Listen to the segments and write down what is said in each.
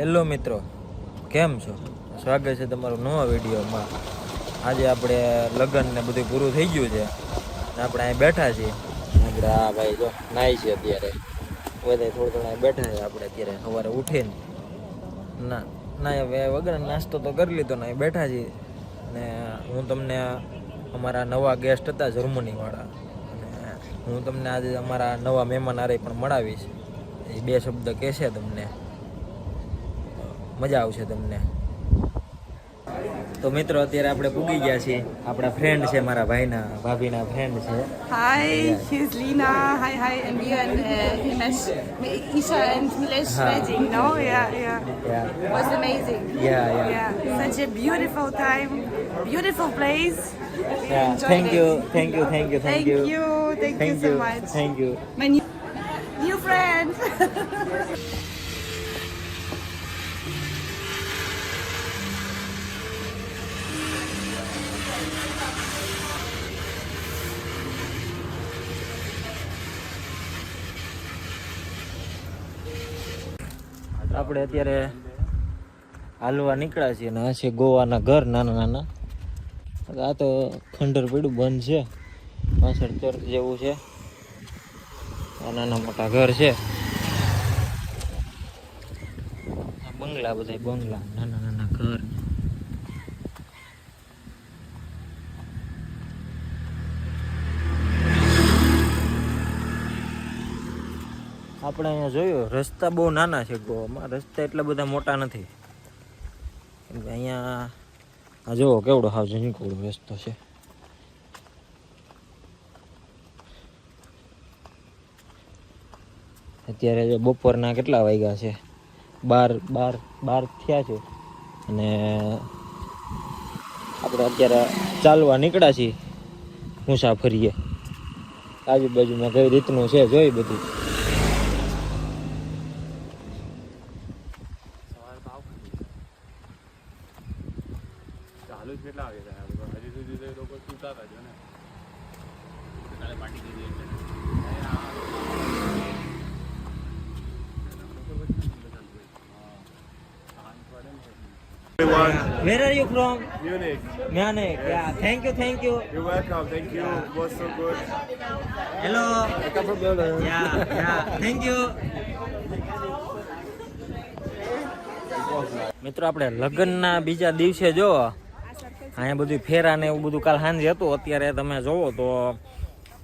Hello મિત્રો, કેમ છો? સ્વાગત છે તમારું નવા વિડીયોમાં. આજે આપણે લગ્ન ને બધું પૂરું થઈ ગયું છે ને આપણે અહીં બેઠા છીએ. આપણે આ ભાઈ જો નાઈ છે અત્યારે, બધા થોડા બેઠા છે. આપણે અત્યારે સવારે ઉઠીને ના હવે વગર નાસ્તો તો કરી લીધો ને બેઠા છીએ. ને હું તમને અમારા નવા ગેસ્ટ હતા જર્મનીવાળા, અને હું તમને આજે અમારા નવા મહેમાન આરે પણ મળાવીશ. એ બે શબ્દ કહેશે તમને, મજા આવશે તમને. તો મિત્રો અત્યારે આપણે પૂગી ગયા છીએ. આપણા ફ્રેન્ડ છે, મારા ભાઈના ભાભીના ફ્રેન્ડ છે. Hi, hier ist Lina. Hi, and wir in Isha and Milesh wedding, no? Yeah. Was amazing. Yeah. Such a beautiful time, beautiful place. We enjoyed Thank it. you. Thank you so much. Thank you. My new friend. આપણે અત્યારે હાલવા નીકળ્યા છીએ અને આ છે ગોવાના ઘર નાના નાના. આ તો ખંડર પડ્યું બંધ છે, પાછળ ચર્ચ જેવું છે. આ નાના મોટા ઘર છે, બંગલા, બધા બંગલા, નાના નાના ઘર. આપણે અહીંયા જોયું, રસ્તા બહુ નાના છે ગોવામાં. રસ્તા એટલા બધા મોટા નથી. કેમ કે અહીંયા આ જુઓ કેવડો હાવ ઝીણકોડો રસ્તો છે. અત્યારે જો બપોરના કેટલા વાગ્યા છે? 12 થયા છે. અને આપણે અત્યારે ચાલવા નીકળ્યા છીએ મુસાફરીએ. આજુબાજુમાં કઈ રીતનું છે જોઈ બધું. ચાલુ જ કેટલા વાગે થાય હજી સુધી તો એ લોકો સુતા હતા જો ને કાલે પાર્ટી કરી એટલે Where are you from? Munich. Munich. Yeah. Thank you. You're welcome. Thank you. It was so good. Hello. I come from Berlin. Yeah. Thank you. મિત્રો, આપણે લગ્નના બીજા દિવસે જો અહીંયા બધું ફેરા ને એવું બધું કાલ સાંજે હતું. અત્યારે તમે જોવો તો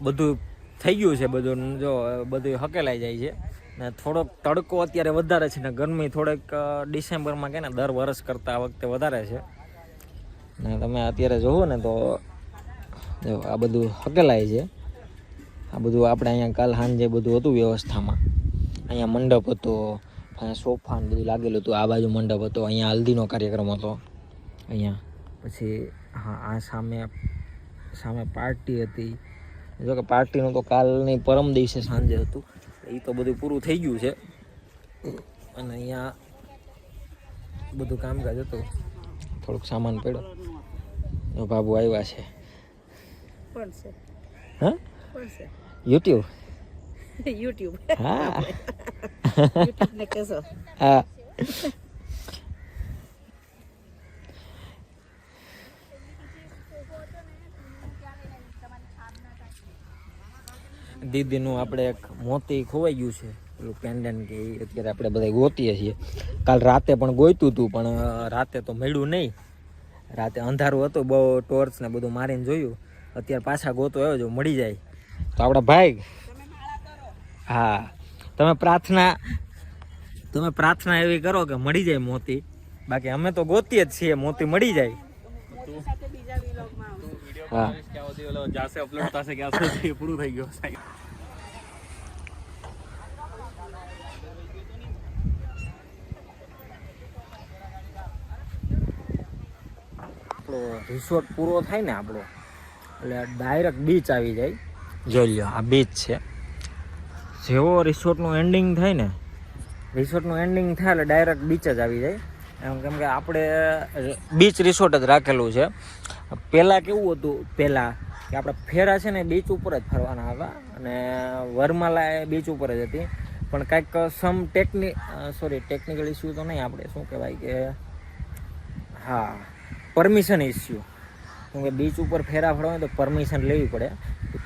બધું થઈ ગયું છે. બધું જો બધું હકેલાઈ જાય છે ને થોડોક તડકો અત્યારે વધારે છે ને ગરમી થોડેક ડિસેમ્બરમાં કે ને દર વર્ષ કરતાં આ વખતે વધારે છે. ને તમે અત્યારે જોવો ને તો જો આ બધું હકેલાય છે. આ બધું આપણે અહીંયા કાલ સાંજે બધું હતું વ્યવસ્થામાં. અહીંયા મંડપ હતો, અહીંયા સોફા ને બધું લાગેલું હતું. આ બાજુ મંડપ હતો, અહીંયા હલ્દીનો કાર્યક્રમ હતો અહીંયા. પછી હા, આ સામે પાર્ટી હતી. જો કે પાર્ટીનું તો કાલની પરમ દિવસે સાંજે હતું. એ તો બધું પૂરું થઈ ગયું છે. અને અહીંયા બધું કામકાજ હતું. થોડુંક સામાન પડ્યો. બાબુ આવ્યા છે. કોણ છે? હા, કોણ છે? યુટ્યુબ. YouTube. હા. YouTube ને કહેશો. હા. દીદીનું આપણે એક મોતી ખોવાઈ ગયું છે, પેલું પેન્ડન્ટ કે એ અત્યારે આપણે બધા ગોતીએ છીએ. કાલ રાતે પણ ગોઈતું હતું પણ રાતે તો મળ્યું નહીં. રાતે અંધારું હતું, બહુ ટોર્ચ ને બધું મારીને જોયું. અત્યારે પાછા ગોતો આવ્યો જો મળી જાય તો આપણા ભાઈ. હા, તમે પ્રાર્થના એવી કરો કે મળી જાય મોતી. બાકી અમે તો ગોતીએ જ છીએ, મોતી મળી જાય. હા, જાસે અપલોડ થશે ક્યાં પૂરું થઈ ગયું. રિસોર્ટ પૂરો થાય ને આપણો એટલે ડાયરેક્ટ બીચ આવી જાય. જોઈ લો, આ બીચ છે. જેવો રિસોર્ટનું એન્ડિંગ થાય ને, રિસોર્ટનું એન્ડિંગ થાય એટલે ડાયરેક્ટ બીચ જ આવી જાય એમ. કેમ કે આપણે બીચ રિસોર્ટ જ રાખેલું છે. પહેલાં કેવું હતું, પહેલાં કે આપણે ફેરા છે ને બીચ ઉપર જ ફરવાના હતા અને વરમાલા બીચ ઉપર જ હતી. પણ કાંઈક ટેકનિકલ ઇસ્યુ તો નહીં, આપણે શું કહેવાય કે હા પરમિશન ઇસ્યુ. કેમકે બીચ ઉપર ફેરા ફરવા તો પરમિશન લેવી પડે,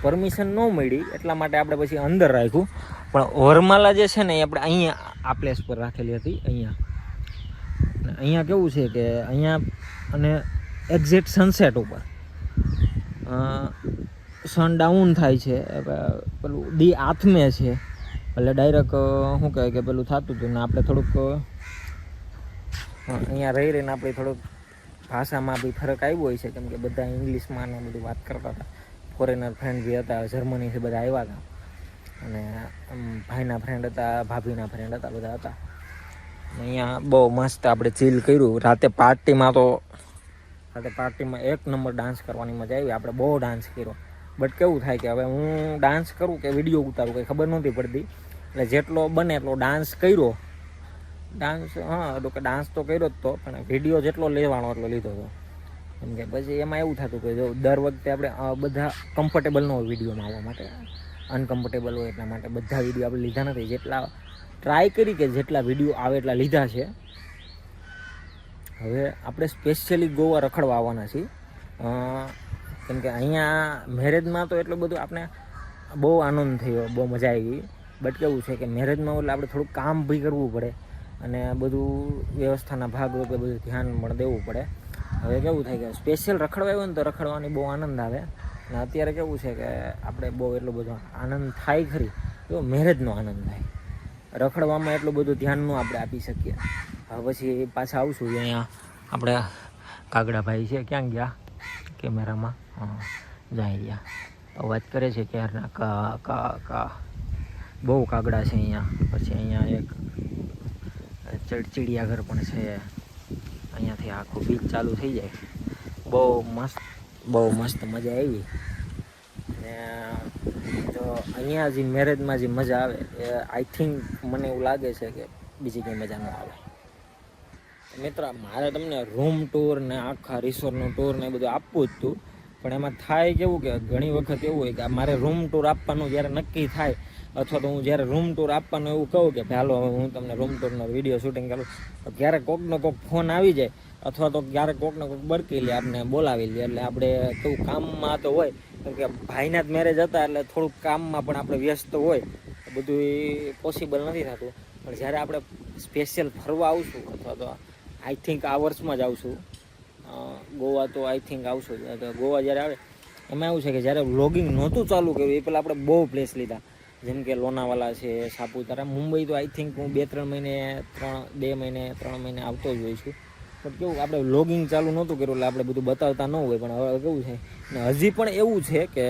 પરમિશન ન મળી એટલા માટે આપણે પછી અંદર રાખ્યું. પણ વરમાલા જે છે ને એ આપણે અહીંયા આ પ્લેસ પર રાખેલી હતી. અહીંયા કેવું છે કે અહીંયા અને એક્ઝેક્ટ સનસેટ ઉપર સન ડાઉન થાય છે, પેલું દી આથમે છે, એટલે ડાયરેક્ટ શું કહેવાય કે પેલું થતું હતું ને આપણે થોડુંક અહીંયા રહીને આપણે થોડુંક ભાષામાં બી ફરક આવ્યો હોય છે, કેમ કે બધા ઇંગ્લિશમાં ને બધું વાત કરતા હતા. ફોરેનર ફ્રેન્ડ બી હતા, જર્મનીથી બધા આવ્યા હતા, અને ભાઈના ફ્રેન્ડ હતા, ભાભીના ફ્રેન્ડ હતા, બધા હતા. અહીંયા બહુ મસ્ત આપણે ચીલ કર્યું. રાતે પાર્ટીમાં એક નંબર ડાન્સ કરવાની મજા આવી. આપણે બહુ ડાન્સ કર્યો, બટ કેવું થાય કે હવે હું ડાન્સ કરું કે વિડીયો ઉતારું કંઈ ખબર નહોતી પડતી, એટલે જેટલો બને એટલો ડાન્સ કર્યો. ડાન્સ તો કર્યો જ તો, પણ વિડીયો જેટલો લેવાનો એટલો લીધો હતો. કેમ કે પછી એમાં એવું થતું કે જો દર વખતે આપણે બધા કમ્ફર્ટેબલ ન હોય વિડીયોમાં આવવા માટે, અનકમ્ફર્ટેબલ હોય એટલા માટે બધા વિડીયો આપણે લીધા નથી. જેટલા ટ્રાય કરી કે જેટલા વિડીયો આવે એટલા લીધા છે. હવે આપણે સ્પેશિયલી ગોવા રખડવા આવવાના છીએ, કેમ કે અહીંયા મેરેજમાં તો એટલું બધું આપણે બહુ આનંદ થયો, બહુ મજા આવી. બટ કેવું છે કે મેરેજમાં એટલે આપણે થોડુંક કામ બી કરવું પડે, અને બધું વ્યવસ્થાના ભાગરૂપે બધું ધ્યાન પણ દેવું પડે. હવે કેવું થાય કે સ્પેશિયલ રખડવા આવ્યો ને તો રખડવાની બહુ આનંદ આવે. અને અત્યારે કેવું છે કે આપણે બહુ એટલો બધો આનંદ થાય ખરી, તો મેરેજનો આનંદ થાય. રખડવામાં એટલું બધું ધ્યાન ન આપણે આપી શકીએ. હવે પછી પાછા આવશું. અહીંયા આપણે કાગડાભાઈ છે, ક્યાં ગયા કેમેરામાં? જાય રહ્યા, અવાજ કરે છે ક્યારના, કા કા કા. બહુ કાગડા છે અહીંયા. પછી અહીંયા એક ચિડિયાઘર પણ છે. અહીંયાથી આખું બીચ ચાલુ થઈ જાય. બહુ મસ્ત મજા આવી. ને તો અહીંયા જે મેરેજમાં જે મજા આવે એ આઈ થિંક મને એવું લાગે છે કે બીજી કંઈ મજા ન આવે. મિત્ર, મારે તમને રૂમ ટૂર ને આખા રિસોર્ટનું ટૂર ને એ બધું આપવું જ હતું, પણ એમાં થાય કેવું કે ઘણી વખત એવું હોય કે મારે રૂમ ટૂર આપવાનું જ્યારે નક્કી થાય, અથવા તો હું જ્યારે રૂમ ટૂર આપવાનું એવું કહું કે હાલો હું તમને રૂમ ટૂરનો વિડીયો શૂટિંગ કરું, તો ક્યારેક કોકનો કોક ફોન આવી જાય, અથવા તો ક્યારેક કોકને કોક બરકી લે, આપણે બોલાવી લે. એટલે આપણે કેવું કામમાં તો હોય, કેમ કે ભાઈના જ મેરેજ હતા એટલે થોડુંક કામમાં પણ આપણે વ્યસ્ત હોય, બધું પોસિબલ નથી થતું. પણ જ્યારે આપણે સ્પેશિયલ ફરવા આવશું, અથવા તો આઈ થિંક આ વર્ષમાં જ આવશું ગોવા, તો આઈ થિંક આવશું. તો ગોવા જ્યારે આવે એમાં એવું છે કે જ્યારે વ્લોગિંગ નહોતું ચાલુ કર્યું એ પહેલાં આપણે બહુ પ્લેસ લીધા, જેમ કે લોનાવાલા છે, સાપુતારા, મુંબઈ. તો આઈ થિંક હું 2 મહિને આવતો જ હોઈ છું. પણ કેવું આપણે વ્લોગિંગ ચાલુ નહોતું કર્યું એટલે આપણે બધું બતાવતા ન હોય. પણ હવે કેવું છે ને, હજી પણ એવું છે કે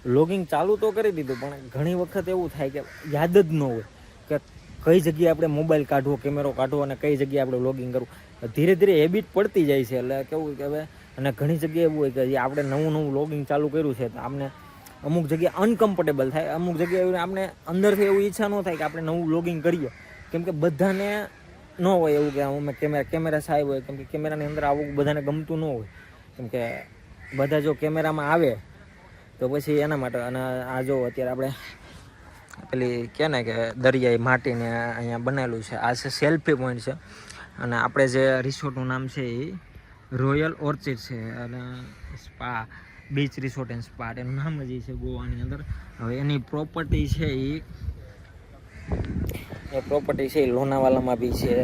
વ્લોગિંગ ચાલુ તો કરી દીધું, પણ ઘણી વખત એવું થાય કે યાદ જ ન હોય કે કઈ જગ્યાએ આપણે મોબાઈલ કાઢવો, કેમેરો કાઢવો, અને કઈ જગ્યાએ આપણે વ્લોગિંગ કરવું. ધીરે ધીરે હેબિટ પડતી જાય છે. એટલે કેવું કે હવે, અને ઘણી જગ્યાએ એવું હોય કે જે આપણે નવું વ્લોગિંગ ચાલુ કર્યું છે તો આપણે અમુક જગ્યાએ અનકમ્ફર્ટેબલ થાય, અમુક જગ્યાએ આપણે અંદરથી એવું ઈચ્છા ન થાય કે આપણે નવું વ્લોગિંગ કરીએ, કેમ કે બધાને ન હોય એવું કે અમે કેમેરા સાહેબ હોય, કેમ કે કેમેરાની અંદર આવું બધાને ગમતું ન હોય, કેમ કે બધા જો કેમેરામાં આવે તો પછી એના માટે. અને આ જો અત્યારે આપણે પેલી કહે ને કે દરિયાઈ માટીને અહીંયા બનાવેલું છે, આ છે સેલ્ફી પોઈન્ટ છે. અને આપણે જે રિસોર્ટનું નામ છે એ રોયલ ઓર્ચિડ છે, અને spa, beach resort and spa એનું નામ જ છે ગોવાની અંદર. હવે એની પ્રોપર્ટી છે એ પ્રોપર્ટી છે લોનાવાલામાં બી છે,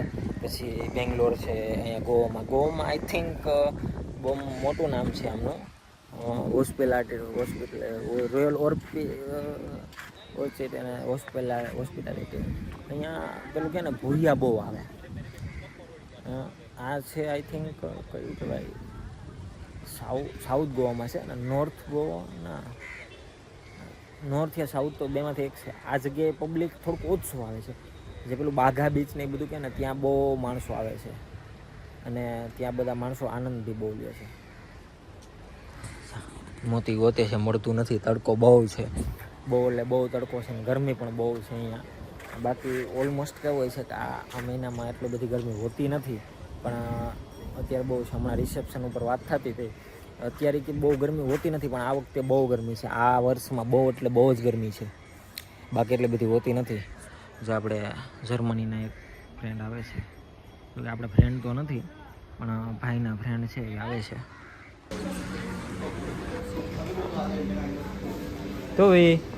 પછી બેંગ્લોર છે, અહીંયા ગોવામાં આઈ થિંક બહુ મોટું નામ છે આમનું, હોસ્પિટલ રોયલ ઓર્ચિડ અને હોસ્પિટાલિટી. અહીંયા પેલું કે ને ભૂરિયા બહુ આવે. આ છે આઈ થિંક કયું કહેવાય, સાઉથ ગોવામાં છે, અને નોર્થ ગોવા, નોર્થ યા સાઉથ તો બેમાંથી એક છે. આ જગ્યાએ પબ્લિક થોડુંક ઓછું આવે છે. જે પેલું બાઘા બીચ ને એ બધું કહે ને, ત્યાં બહુ માણસો આવે છે, અને ત્યાં બધા માણસો આનંદ બી બહુ લે છે. મોતી ગોતે છે, મળતું નથી, તડકો બહુ છે, બહુ એટલે બહુ તડકો છે, ગરમી પણ બહુ છે અહીંયા. બાકી ઓલમોસ્ટ કેવું હોય છે કે આ મહિનામાં એટલી બધી ગરમી હોતી નથી, પણ અત્યારે બહુ છે. હમણાં રિસેપ્શન ઉપર વાત થતી હતી, અત્યારે કે બહુ ગરમી હોતી નથી, પણ આ વખતે બહુ ગરમી છે. આ વર્ષમાં બહુ એટલે બહુ જ ગરમી છે, બાકી એટલી બધી હોતી નથી. જે આપણે જર્મનીના એક ફ્રેન્ડ આવે છે, એટલે આપણે ફ્રેન્ડ તો નથી પણ ભાઈના ફ્રેન્ડ છે એ આવે છે. તો ભાઈ